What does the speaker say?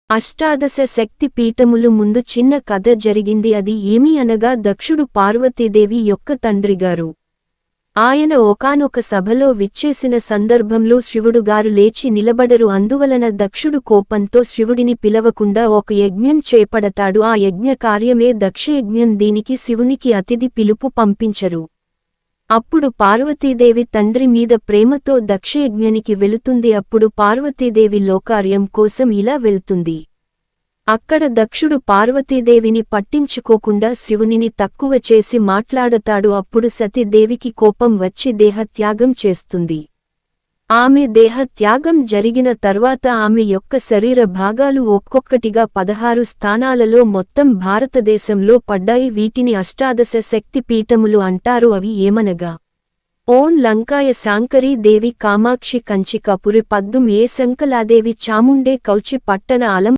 అష్టాదశ శక్తి పీఠములు ముందు చిన్న కథ జరిగింది. అది ఏమి అనగా దక్షుడు పార్వతీదేవి యొక్క తండ్రిగారు. ఆయన ఒకానొక సభలో విచ్చేసిన సందర్భంలో శివుడుగారు లేచి నిలబడరు. అందువలన దక్షుడు కోపంతో శివుడిని పిలవకుండా ఒక యజ్ఞం చేపడతాడు. ఆ యజ్ఞ కార్యమే దక్షయజ్ఞం. దీనికి శివునికి అతిథి పిలుపు పంపించరు. అప్పుడు పార్వతీదేవి తండ్రి మీద ప్రేమతో దక్షయజ్ఞానికి వెళుతుంది. అప్పుడు పార్వతీదేవి లోకార్యం కోసం ఇలా వెళ్తుంది. అక్కడ దక్షుడు పార్వతీదేవిని పట్టించుకోకుండా శివునిని తక్కువ చేసి మాట్లాడతాడు. అప్పుడు సతీదేవికి కోపం వచ్చి దేహత్యాగం చేస్తుంది. ఆమె దేహత్యాగం జరిగిన తర్వాత ఆమె యొక్క శరీర భాగాలు ఒక్కొక్కటిగా 16 స్థానాలలో మొత్తం భారతదేశంలో పడ్డాయి. వీటిని అష్టాదశ శక్తి పీఠములు అంటారు. అవి ఏమనగా ఓం లంకాయ శాంకరీ దేవి కామాక్షి కంచికాపురి పద్దుం ఏ శంకలాదేవి చాముండే కౌచి పట్టణ అలం